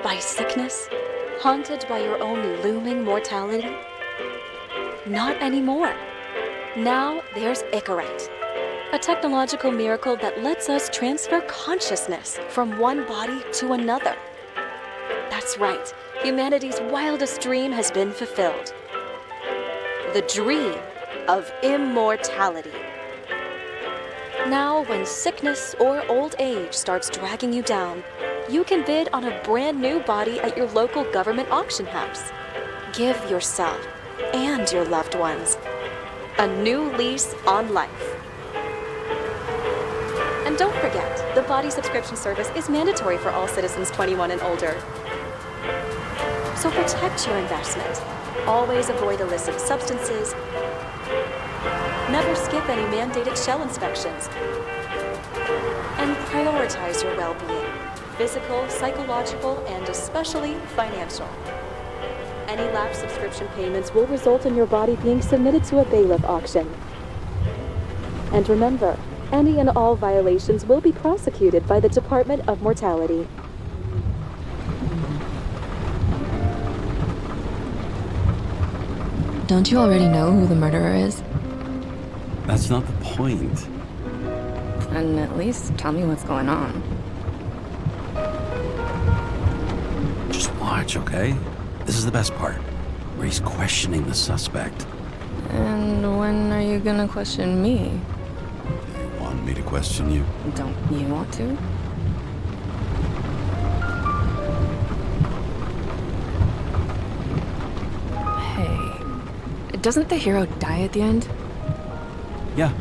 by sickness? Haunted by your own looming mortality? Not anymore. Now there's Icarite, a technological miracle that lets us transfer consciousness from one body to another. That's right, humanity's wildest dream has been fulfilled. The dream of immortality. Now, when sickness or old age starts dragging you down, you can bid on a brand new body at your local government auction house. Give yourself and your loved ones a new lease on life. And don't forget, the body subscription service is mandatory for all citizens 21 and older. So protect your investment. Always avoid illicit substances. Never skip any mandated shell inspections. And prioritize your well-being, physical, psychological, and especially financial. Any lapsed subscription payments will result in your body being submitted to a bailiff auction. And remember, any and all violations will be prosecuted by the Department of Mortality. Don't you already know who the murderer is? That's not the point. And at least tell me what's going on. Just watch, okay? This is the best part, where he's questioning the suspect. And when are you gonna question me? They want me to question you? Don't you want to? Hey, doesn't the hero die at the end? Yeah.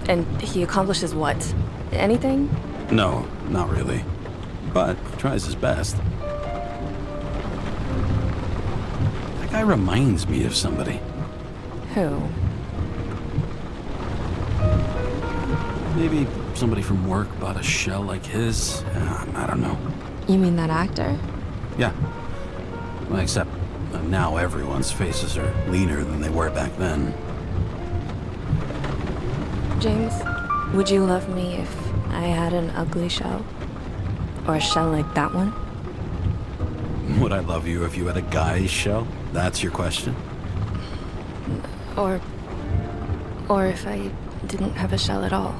And he accomplishes what? Anything? No, not really. But he tries his best. That guy reminds me of somebody. Who? Maybe somebody from work bought a shell like his. I don't know. You mean that actor? Yeah. Well, except now everyone's faces are leaner than they were back then. James, would you love me if I had an ugly shell? Or a shell like that one? Would I love you if you had a guy's shell? That's your question? Or if I didn't have a shell at all?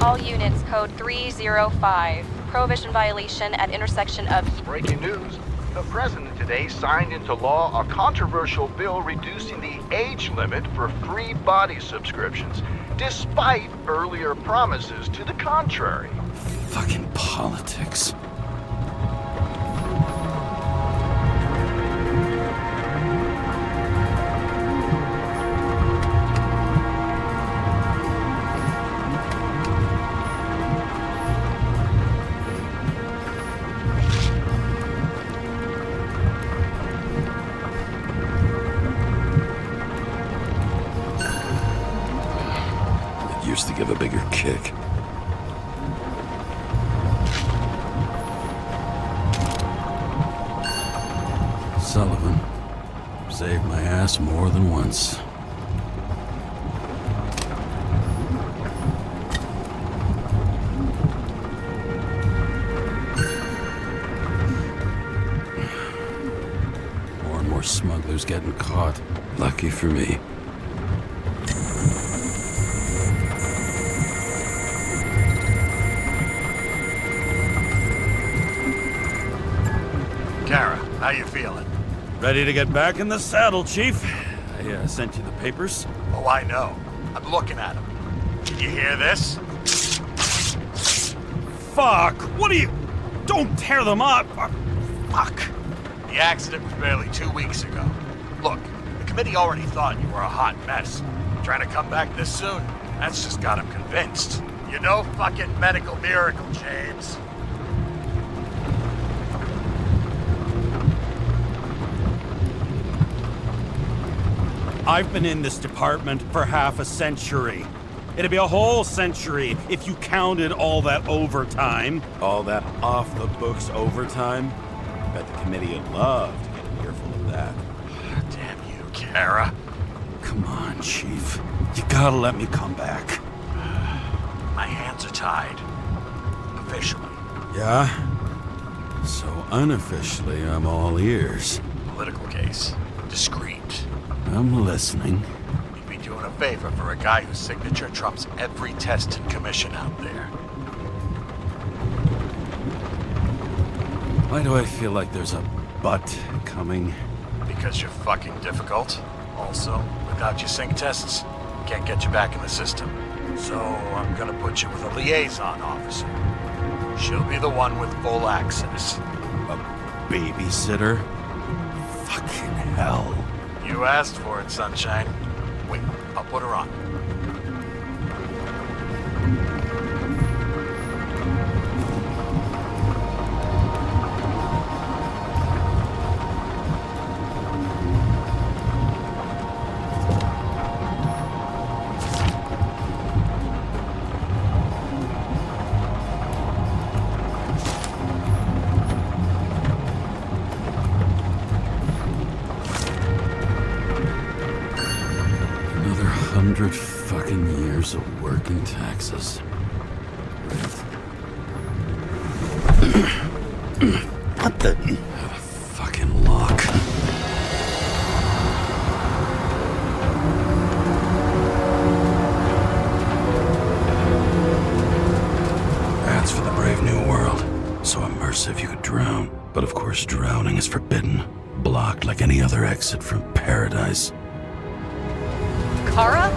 All units, code 305. Prohibition violation at intersection of... Breaking news. The president today signed into law a controversial bill reducing the age limit for free body subscriptions, despite earlier promises to the contrary. Fucking politics. Used to give a bigger kick. Sullivan saved my ass more than once. More and more smugglers getting caught. Lucky for me. Kara, how you feeling? Ready to get back in the saddle, Chief. I sent you the papers. Oh, I know. I'm looking at them. Did you hear this? Fuck! What are you... Don't tear them up! Fuck! The accident was barely 2 weeks ago. Look, the committee already thought you were a hot mess. Trying to come back this soon, that's just got them convinced. You're no fucking medical miracle, James. I've been in this department for half a century. It'd be a whole century if you counted all that overtime. All that off-the-books overtime? Bet the committee would love to get an earful of that. Damn you, Kara. Come on, Chief. You gotta let me come back. My hands are tied. Officially. Yeah? So unofficially, I'm all ears. Political case. Discreet. I'm listening. You'd be doing a favor for a guy whose signature trumps every test and commission out there. Why do I feel like there's a but coming? Because you're fucking difficult. Also, without your sync tests, can't get you back in the system. So I'm gonna put you with a liaison officer. She'll be the one with full access. A babysitter? Fucking hell. You asked for it, Sunshine. Wait, I'll put her on. Another 100 fucking years of work and taxes. What the? Fucking lock. That's for the brave new world. So immersive you could drown. But of course drowning is forbidden. Blocked like any other exit from paradise. Kara?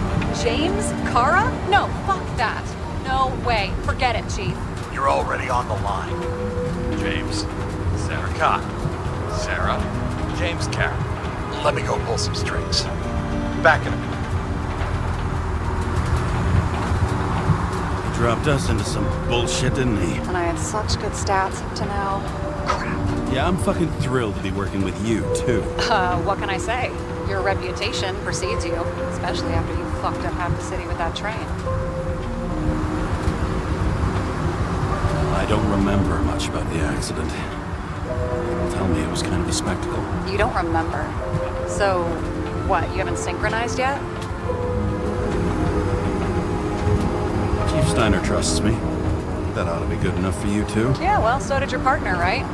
James? Kara? No, fuck that. No way. Forget it, Chief. You're already on the line. James, Sarah Cott. Sarah, James Kara. Let me go pull some strings. Back in a minute. He dropped us into some bullshit, didn't he? And I had such good stats up to now. Crap. Yeah, I'm fucking thrilled to be working with you, too. What can I say? Your reputation precedes you, especially after you fucked up half the city with that train. I don't remember much about the accident. Tell me it was kind of a spectacle. You don't remember. So, what, you haven't synchronized yet? Chief Steiner trusts me. That ought to be good enough for you, too. Yeah, well, so did your partner, right?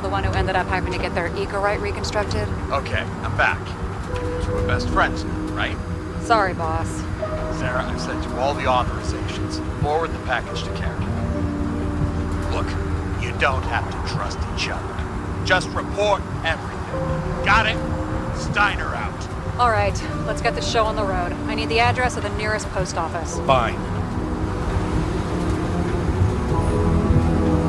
The one who ended up having to get their eco-right reconstructed. Okay, I'm back. So we're best friends now, right? Sorry, boss. Sarah, I've sent you all the authorizations. Forward the package to Karen. Look, you don't have to trust each other. Just report everything. Got it? Steiner out. All right, let's get the show on the road. I need the address of the nearest post office. Fine.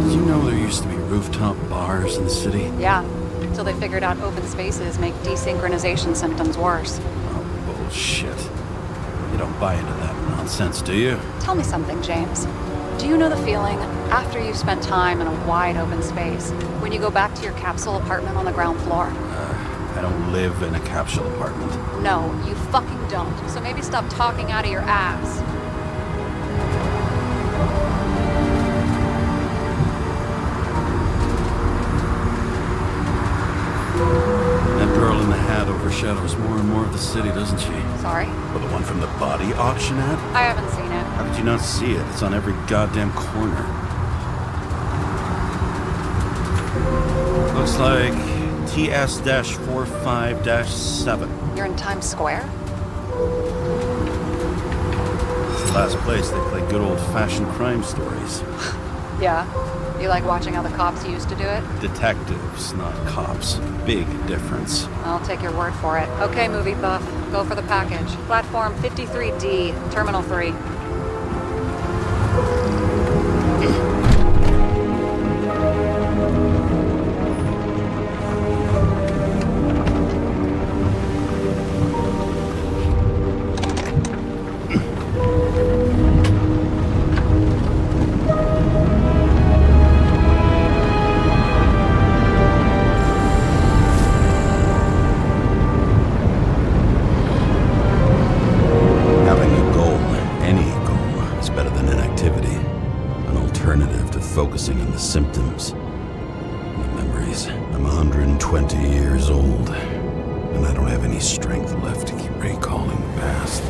Did you know there used to be rooftop bars in the city? Yeah, until they figured out open spaces make desynchronization symptoms worse. Oh, bullshit. You don't buy into that nonsense, do you? Tell me something, James. Do you know the feeling after you've spent time in a wide open space, when you go back to your capsule apartment on the ground floor? I don't live in a capsule apartment. No, you fucking don't. So maybe stop talking out of your ass. That girl in the hat overshadows more and more of the city, doesn't she? Sorry? Well, the one from the body auction ad? I haven't seen it. How did you not see it? It's on every goddamn corner. Looks like TS-45-7. You're in Times Square? It's the last place they play good old-fashioned crime stories. Yeah. You like watching how the cops used to do it? Detectives, not cops. Big difference. I'll take your word for it. Okay, movie buff. Go for the package. Platform 53D, Terminal 3. symptoms. No memories. I'm 120 years old, and I don't have any strength left to keep recalling the past.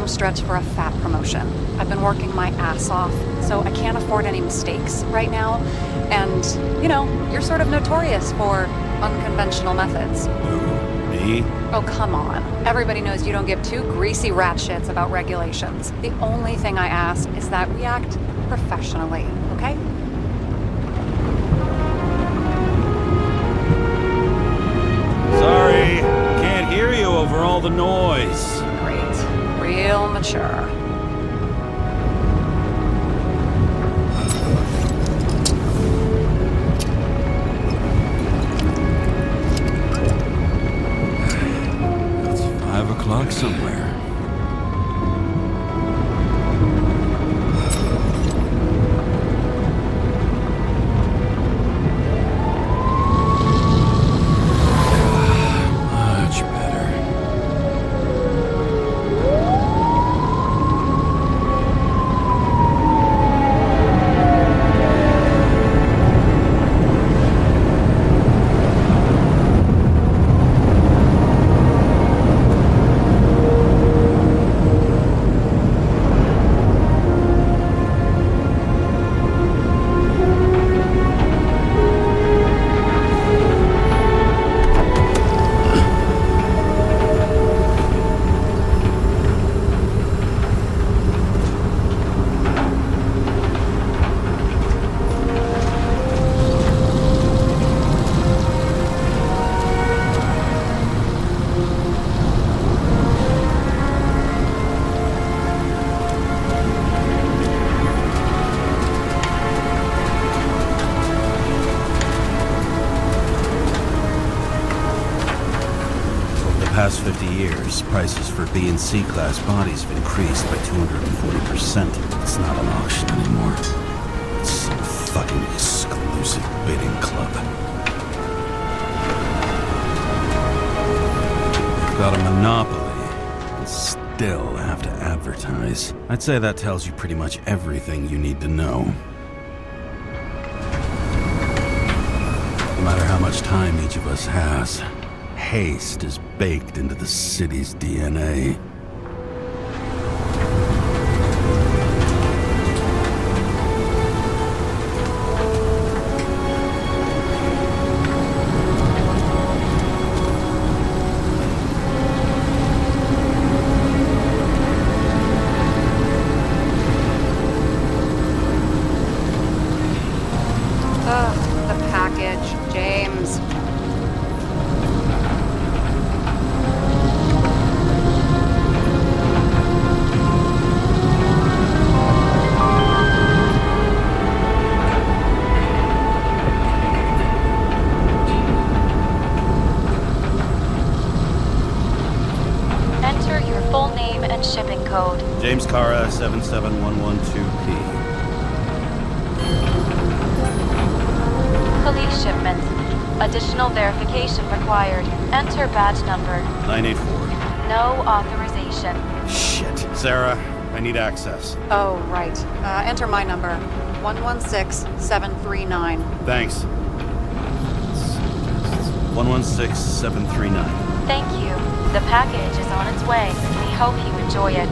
Stretch for a fat promotion. I've been working my ass off, so I can't afford any mistakes right now. And, you know, you're sort of notorious for unconventional methods. Who? Me? Oh, come on. Everybody knows you don't give two greasy rat shits about regulations. The only thing I ask is that we act professionally, okay? Sorry, can't hear you over all the noise. Real mature. It's 5 o'clock somewhere. Past 50 years, prices for B and C class bodies have increased by 240%. It's not an auction anymore. It's some fucking exclusive bidding club. They've got a monopoly and still have to advertise. I'd say that tells you pretty much everything you need to know. No matter how much time each of us has, haste is baked into the city's DNA. The package, James. Shipping code. James Kara, 77112P. Police shipment. Additional verification required. Enter badge number. 984. No authorization. Shit. Sarah, I need access. Oh, right. Enter my number. 116739. Thanks. 116739. Thank you. The package is on its way. We hope you enjoy it.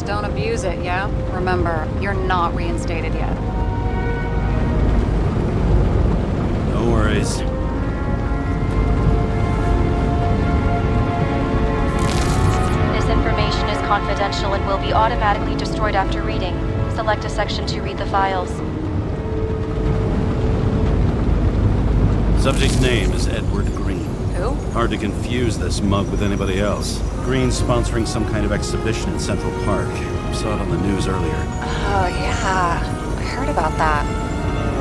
Don't abuse it, yeah? Remember, you're not reinstated yet. No worries. This information is confidential and will be automatically destroyed after reading. Select a section to read the files. Subject's name is Edward Green. Who? Hard to confuse this mug with anybody else. Green's sponsoring some kind of exhibition in Central Park. Saw it on the news earlier. Oh, yeah. I heard about that.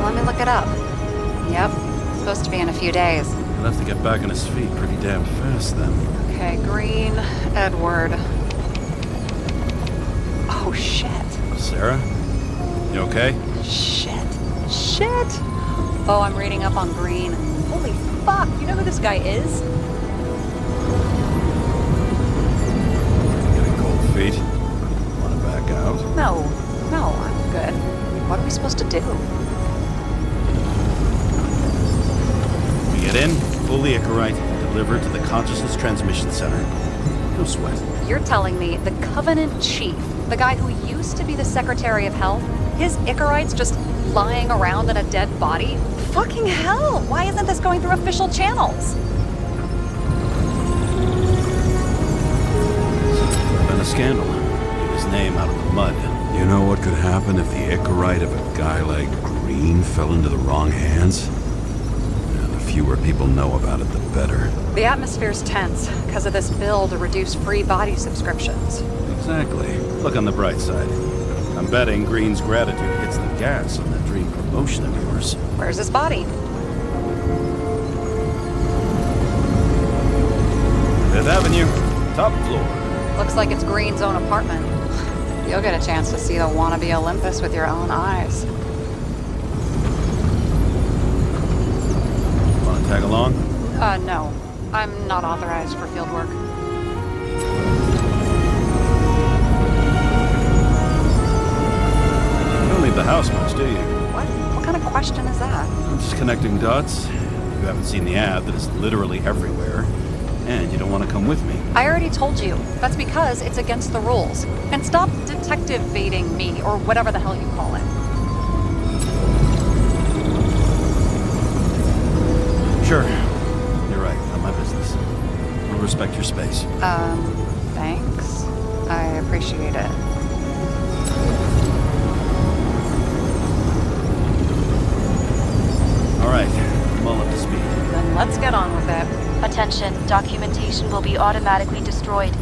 Let me look it up. Yep. Supposed to be in a few days. He'll have to get back on his feet pretty damn fast then. Okay, Green, Edward. Oh, shit. Sarah? You okay? Shit. Oh, I'm reading up on Green. Holy fuck, you know who this guy is? Getting cold feet? Want to back out? No, I'm good. What are we supposed to do? We get in, fully Icarite, delivered to the Consciousness Transmission Center. No sweat. You're telling me the Covenant Chief, the guy who used to be the Secretary of Health, his Icarites just lying around in a dead body? Fucking hell! Why isn't this going through official channels? Been a scandal. Get his name out of the mud. You know what could happen if the Icarite of a guy like Green fell into the wrong hands? Yeah, the fewer people know about it, the better. The atmosphere's tense because of this bill to reduce free body subscriptions. Exactly. Look on the bright side. I'm betting Green's gratitude hits the gas on that dream promotion of yours. Where's his body? Fifth Avenue, top floor. Looks like it's Green's own apartment. You'll get a chance to see the wannabe Olympus with your own eyes. Want to tag along? No. I'm not authorized for field work. You don't leave the house much, do you? What kind of question is that? I'm just connecting dots. You haven't seen the ad that is literally everywhere. And you don't want to come with me. I already told you. That's because it's against the rules. And stop detective-vating me, or whatever the hell you call it. Sure. You're right. Not my business. I'll respect your space. Thanks. I appreciate it. All right. I'm all up to speed. Then let's get on with it. Attention, documentation will be automatically destroyed.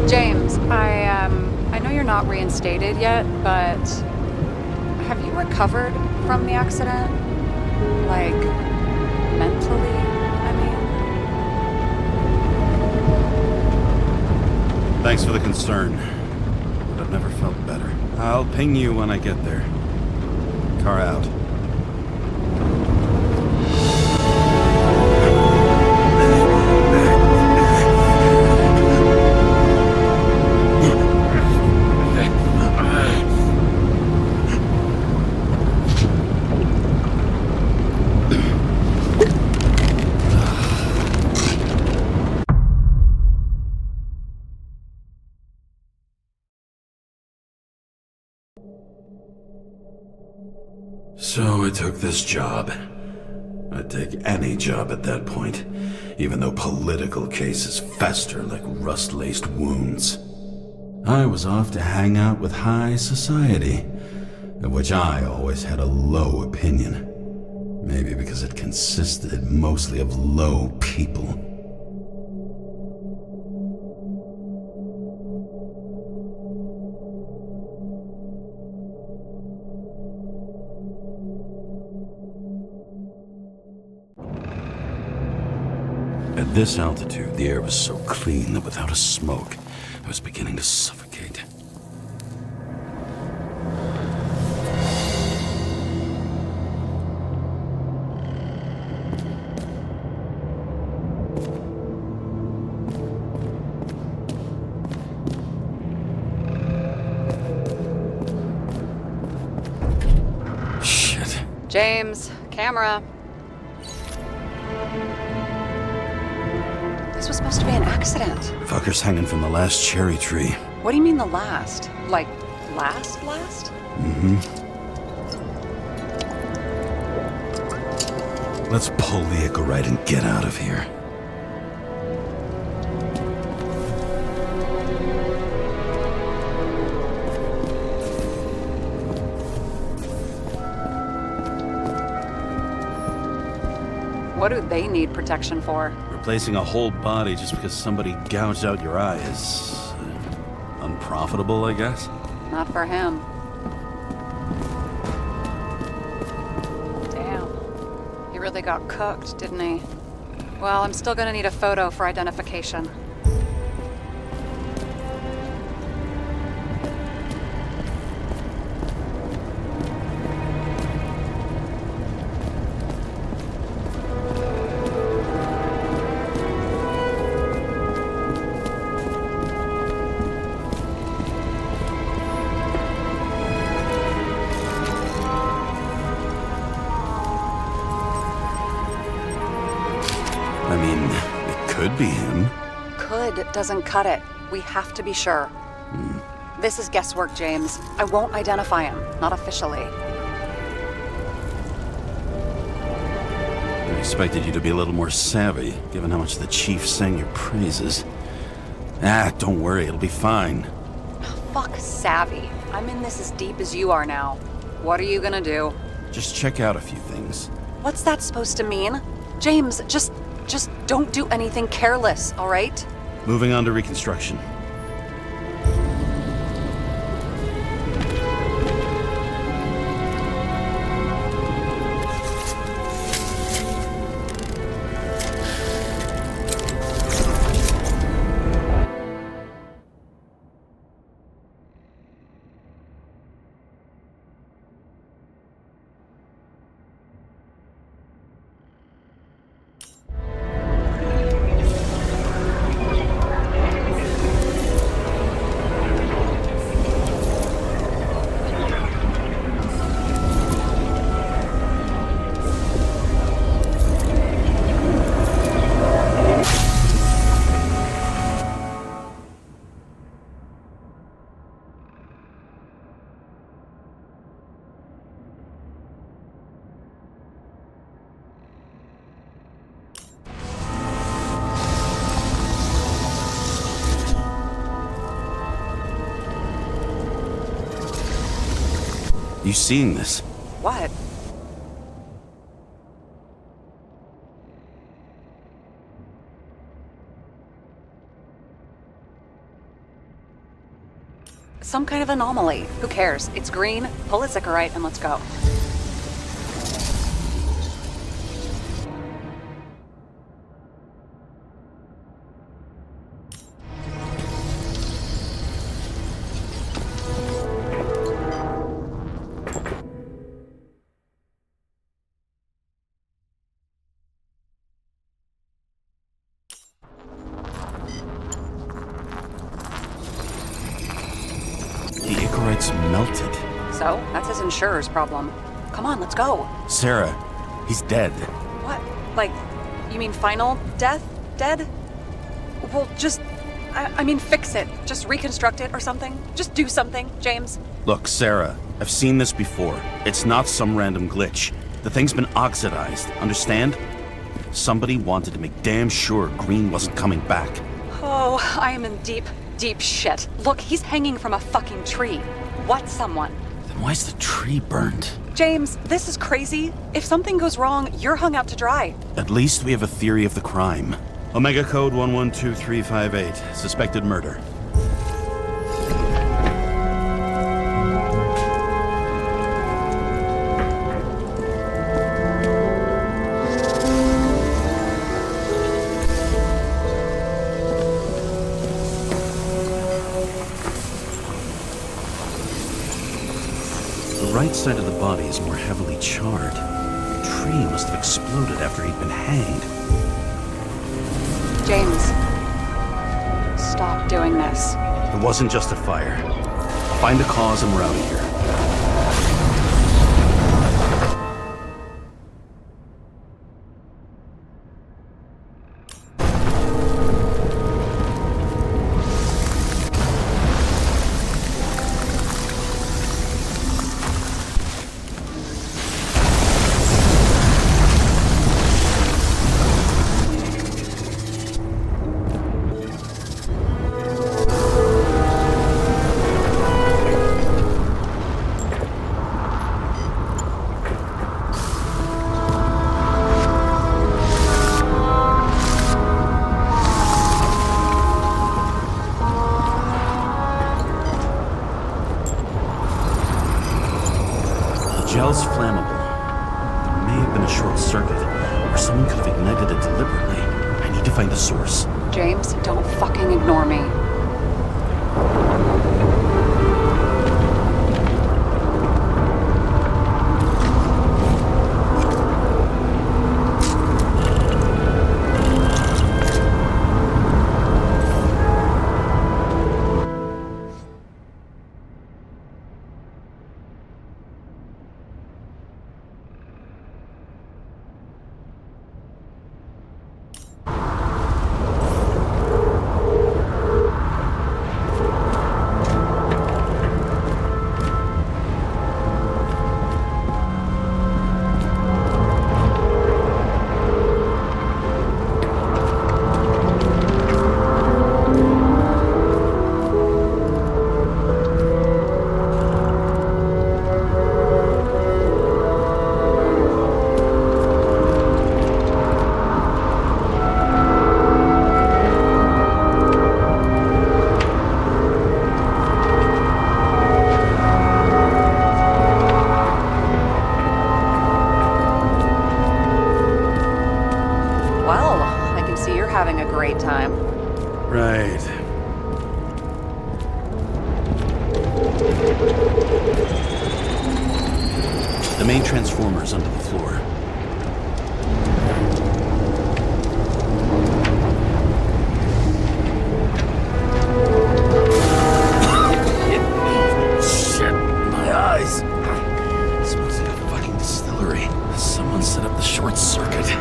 James, I know you're not reinstated yet, but have you recovered from the accident? Like, mentally, I mean? Thanks for the concern. But I've never felt better. I'll ping you when I get there. Car out. So I took this job. I'd take any job at that point, even though political cases fester like rust-laced wounds. I was off to hang out with high society, of which I always had a low opinion. Maybe because it consisted mostly of low people. At this altitude, the air was so clean that without a smoke, I was beginning to suffocate. Shit. James, camera. This was supposed to be an accident. Fucker's hanging from the last cherry tree. What do you mean the last? Like, last? Let's pull the Icarite and get out of here. What do they need protection for? Replacing a whole body just because somebody gouged out your eye is unprofitable, I guess. Not for him. Damn. He really got cooked, didn't he? Well, I'm still gonna need a photo for identification. I mean, it could be him. Could doesn't cut it. We have to be sure. This is guesswork, James. I won't identify him. Not officially. I expected you to be a little more savvy, given how much the chief sang your praises. Don't worry, it'll be fine. Fuck savvy. I'm in this as deep as you are now. What are you gonna do? Just check out a few things. What's that supposed to mean? James, just don't do anything careless, all right? Moving on to reconstruction. You seeing this? What? Some kind of anomaly. Who cares? It's green. Pull its Icarite and let's go. The Icarite's melted. So, that's his insurer's problem. Come on, let's go. Sarah, he's dead. What? Like, you mean final death? Dead? Well, just... I mean, fix it. Just reconstruct it or something. Just do something, James. Look, Sarah, I've seen this before. It's not some random glitch. The thing's been oxidized, understand? Somebody wanted to make damn sure Green wasn't coming back. Oh, I am in deep, deep shit. Look, he's hanging from a fucking tree. What someone? Then why's the tree burned? James, this is crazy. If something goes wrong, you're hung out to dry. At least we have a theory of the crime. Omega Code 112358. Suspected murder. The right side of the body is more heavily charred. The tree must have exploded after he'd been hanged. James, stop doing this. It wasn't just a fire. I'll find the cause and we're out of here. Gel's flammable. There may have been a short circuit, or someone could have ignited it deliberately. I need to find the source. James, don't fucking ignore me. Having a great time. Right. The main transformer's under the floor. Shit, my eyes. Smells like a fucking distillery. Someone set up the short circuit.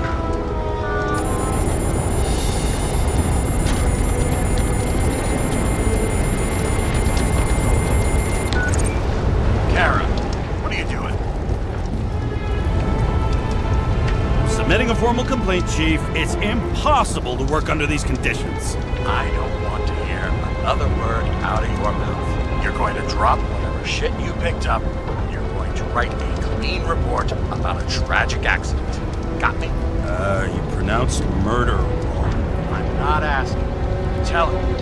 Submitting a formal complaint, Chief. It's impossible to work under these conditions. I don't want to hear another word out of your mouth. You're going to drop whatever shit you picked up, and you're going to write a clean report about a tragic accident. Got me? You pronounced murder wrong. I'm not asking. Tell him.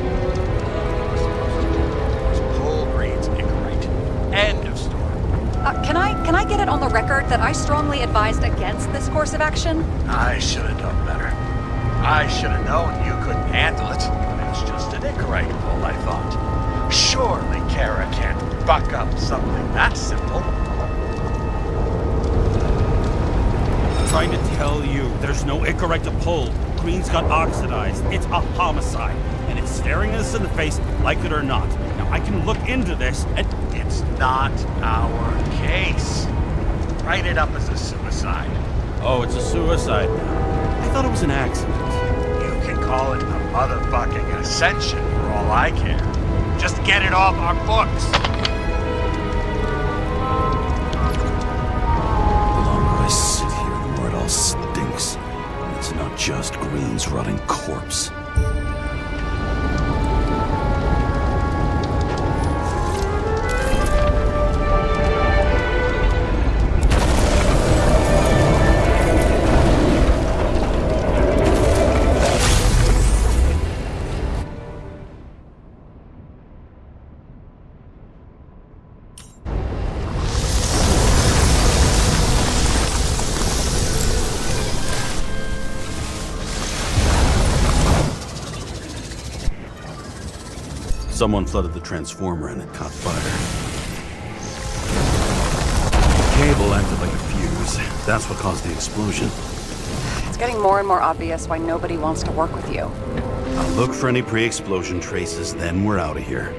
Cole Green's Icarite. End of story. Can I get it on the record that I strongly advised against this course of action? I should have done better. I should have known you couldn't handle it. It's just an Icarite pull, I thought. Surely Kara can't buck up something that simple. I'm trying to tell you, there's no Icarite to pull. Green's got oxidized. It's a homicide. And it's staring us in the face, like it or not. Now, I can look into this and... It's not our case. Write it up as a suicide. Oh, it's a suicide now. I thought it was an accident. You can call it a motherfucking ascension for all I care. Just get it off our books. The longer I just Green's rotting corpse. Someone flooded the transformer and it caught fire. The cable acted like a fuse. That's what caused the explosion. It's getting more and more obvious why nobody wants to work with you. I'll look for any pre-explosion traces, then we're out of here.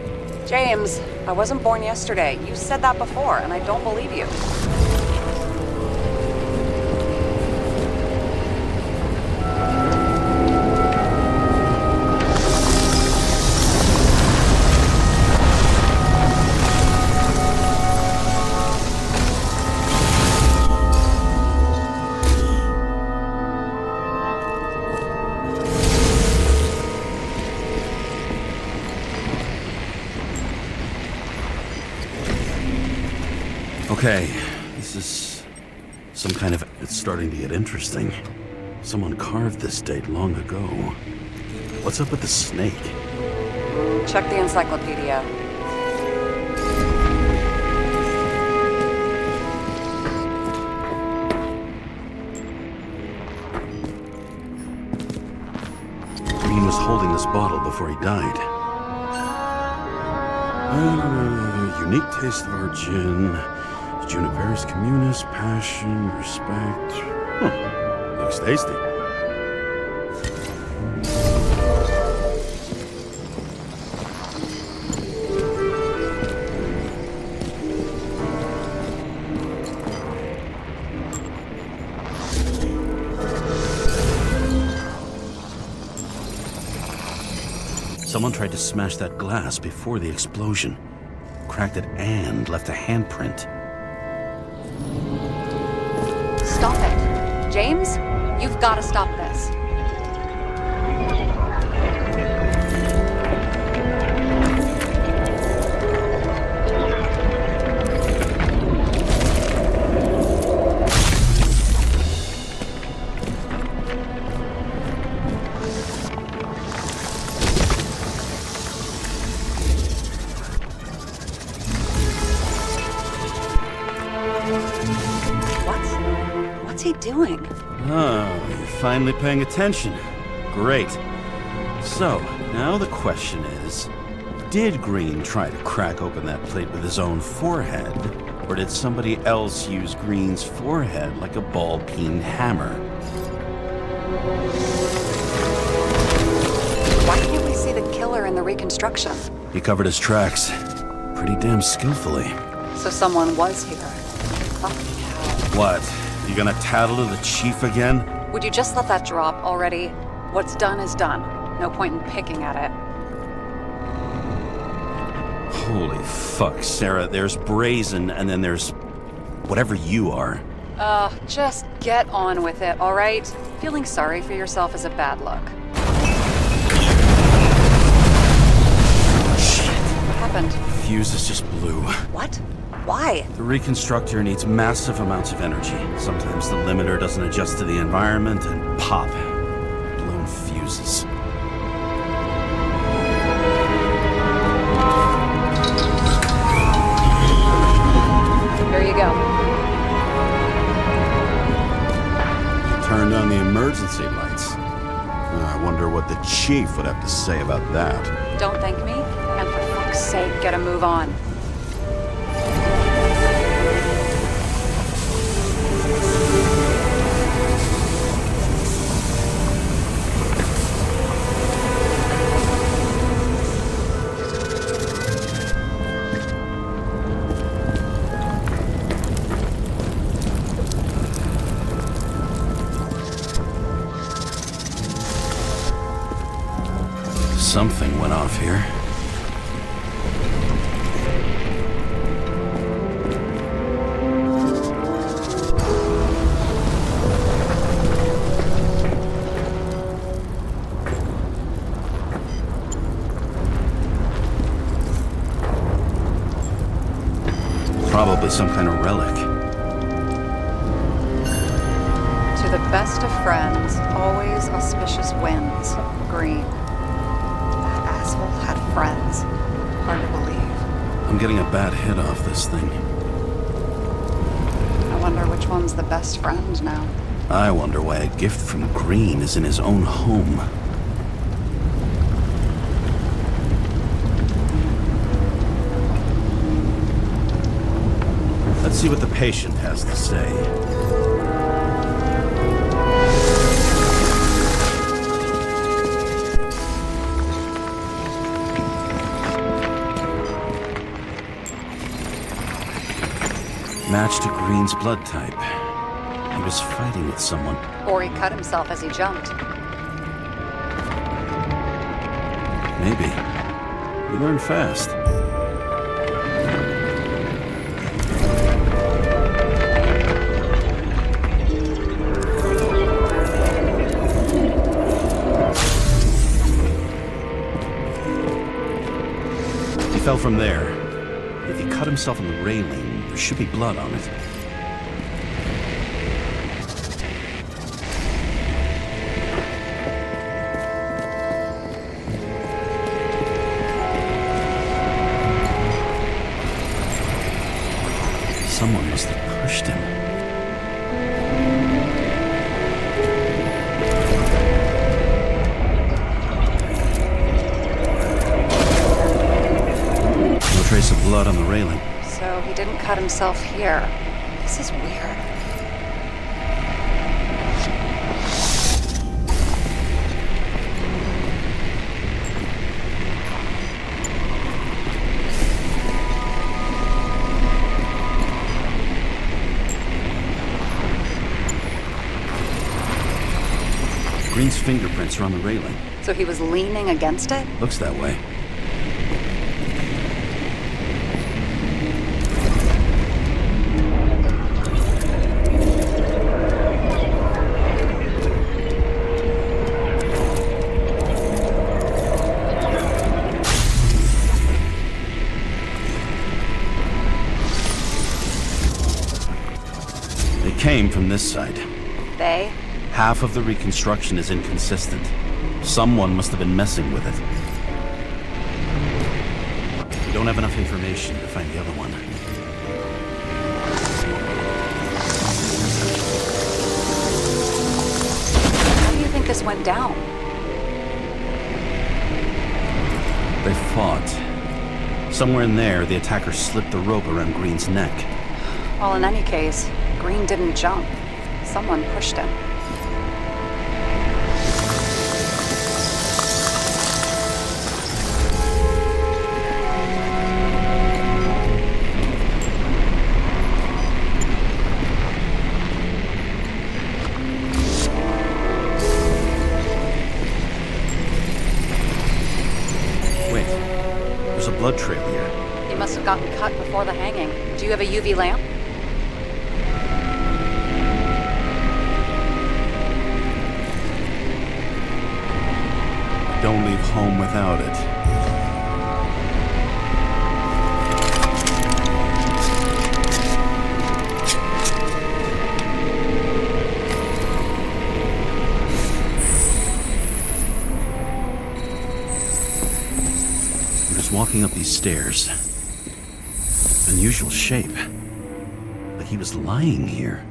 James, I wasn't born yesterday. You said that before, and I don't believe you. Okay, this is some kind of... It's starting to get interesting. Someone carved this date long ago. What's up with the snake? Check the encyclopedia. Green was holding this bottle before he died. Unique taste of our gin. Juniperus communis, passion, respect. Looks tasty. Someone tried to smash that glass before the explosion. Cracked it and left a handprint. Stop it. James, you've got to stop this. What's he doing? Oh, you're finally paying attention. Great. So, now the question is, did Green try to crack open that plate with his own forehead, or did somebody else use Green's forehead like a ball-peen hammer? Why can't we see the killer in the reconstruction? He covered his tracks pretty damn skillfully. So someone was here. Fucking hell. What? You gonna tattle to the chief again? Would you just let that drop already? What's done is done. No point in picking at it. Holy fuck, Sarah. There's Brazen, and then there's whatever you are. Just get on with it, all right? Feeling sorry for yourself is a bad look. Shit. What happened? Fuses just blew. What? Why? The reconstructor needs massive amounts of energy. Sometimes the limiter doesn't adjust to the environment, and pop. Blown fuses. Here you go. Turned on the emergency lights. I wonder what the chief would have to say about that. Don't thank me, and for fuck's sake, get a move on. Something went off here. Probably some kind of relic. To the best of friends, always auspicious winds. Green. That asshole had friends. Hard to believe. I'm getting a bad hit off this thing. I wonder which one's the best friend now. I wonder why a gift from Green is in his own home. Let's see what the patient has to say. Match to Green's blood type. He was fighting with someone. Or he cut himself as he jumped. Maybe. You learn fast. He fell from there. If he cut himself on the railing, there should be blood on it. Someone must have pushed him. No trace of blood on the railing. So he didn't cut himself here. This is weird. Green's fingerprints are on the railing. So he was leaning against it? Looks that way. They came from this side. They? Half of the reconstruction is inconsistent. Someone must have been messing with it. We don't have enough information to find the other one. How do you think this went down? They fought. Somewhere in there, the attacker slipped the rope around Green's neck. Well, in any case, Green didn't jump. Someone pushed him. Wait, there's a blood trail here. He must have gotten cut before the hanging. Do you have a UV lamp? Don't leave home without it. We're just walking up these stairs. Unusual shape. But he was lying here.